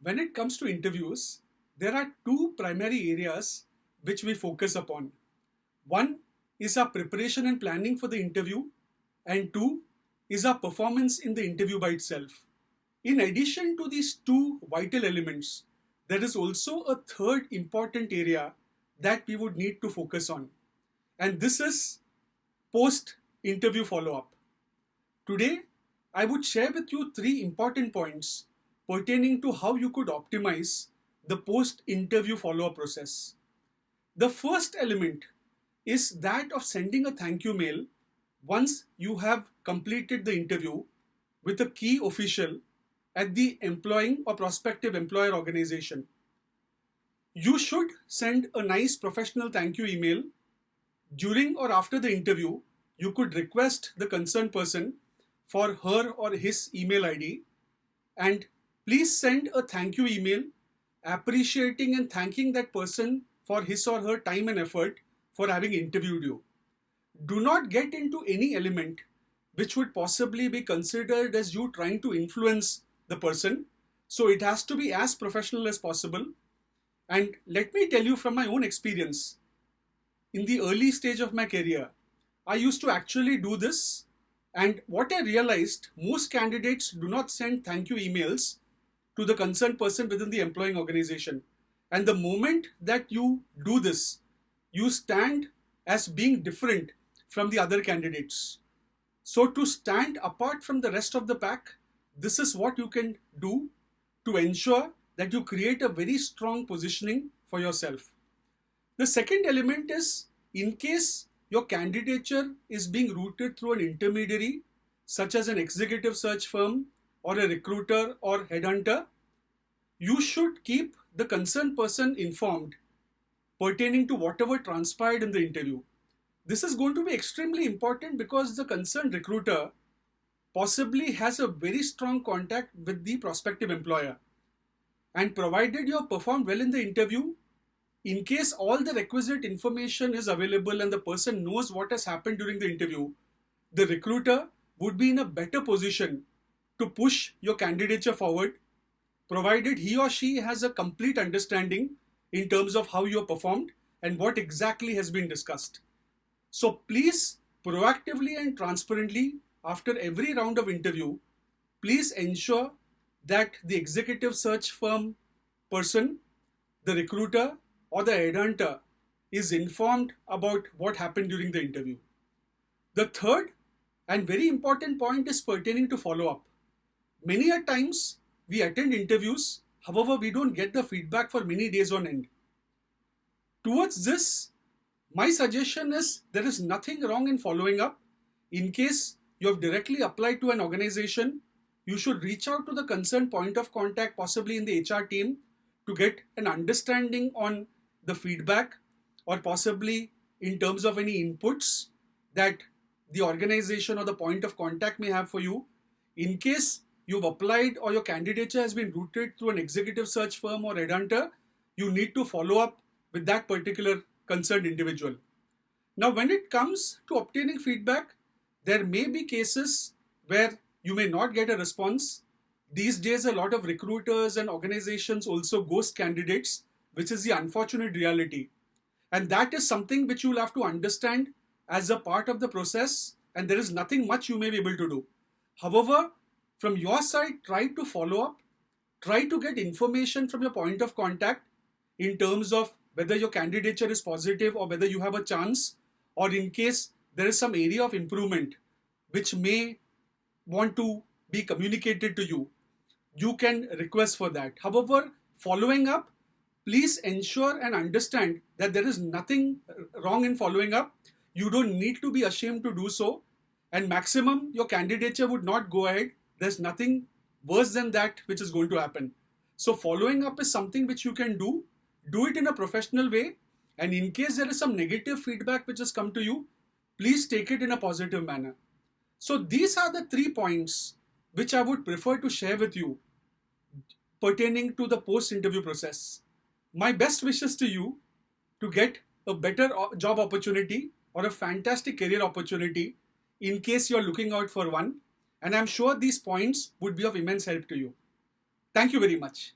When it comes to interviews, there are two primary areas which we focus upon. One is our preparation and planning for the interview, and two is our performance in the interview by itself. In addition to these two vital elements, there is also a third important area that we would need to focus on, and this is post interview follow up. Today, I would share with you three important points pertaining to how you could optimize the post interview follow up process. The first element is that of sending a thank you mail once you have completed the interview with a key official at the employing or prospective employer organization. You should send a nice professional thank you email. During or after the interview, you could request the concerned person for her or his email ID, and please send a thank you email appreciating and thanking that person for his or her time and effort for having interviewed you. Do not get into any element which would possibly be considered as you trying to influence the person. So it has to be as professional as possible. And let me tell you from my own experience, in the early stage of my career, I used to actually do this. And what I realized, most candidates do not send thank you emails to the concerned person within the employing organization. And the moment that you do this, you stand as being different from the other candidates. So to stand apart from the rest of the pack, this is what you can do to ensure that you create a very strong positioning for yourself. The second element is, in case your candidature is being routed through an intermediary, such as an executive search firm or a recruiter or headhunter, you should keep the concerned person informed pertaining to whatever transpired in the interview. This is going to be extremely important because the concerned recruiter possibly has a very strong contact with the prospective employer. And provided you have performed well in the interview, in case all the requisite information is available and the person knows what has happened during the interview, the recruiter would be in a better position to push your candidature forward, provided he or she has a complete understanding in terms of how you have performed and what exactly has been discussed. So please, proactively and transparently, after every round of interview, please ensure that the executive search firm person, the recruiter, or the headhunter is informed about what happened during the interview. The third and very important point is pertaining to follow-up. Many a times we attend interviews, however, we don't get the feedback for many days on end. Towards this, my suggestion is there is nothing wrong in following up. In case you have directly applied to an organization, you should reach out to the concerned point of contact, possibly in the HR team, to get an understanding on the feedback or possibly in terms of any inputs that the organization or the point of contact may have for you. In case you've applied or your candidature has been routed through an executive search firm or headhunter, you need to follow up with that particular concerned individual. Now, when it comes to obtaining feedback, there may be cases where you may not get a response. These days, a lot of recruiters and organizations also ghost candidates, which is the unfortunate reality. And that is something which you will have to understand as a part of the process, and there is nothing much you may be able to do. However, from your side, try to follow up, try to get information from your point of contact in terms of whether your candidature is positive or whether you have a chance, or in case there is some area of improvement which may want to be communicated to you, you can request for that. However, following up, please ensure and understand that there is nothing wrong in following up. You don't need to be ashamed to do so, and maximum your candidature would not go ahead. There's nothing worse than that which is going to happen. So following up is something which you can do it in a professional way, and in case there is some negative feedback which has come to you, please take it in a positive manner. So these are the 3 points which I would prefer to share with you pertaining to the post-interview process. My best wishes to you to get a better job opportunity or a fantastic career opportunity in case you're looking out for one. And I'm sure these points would be of immense help to you. Thank you very much.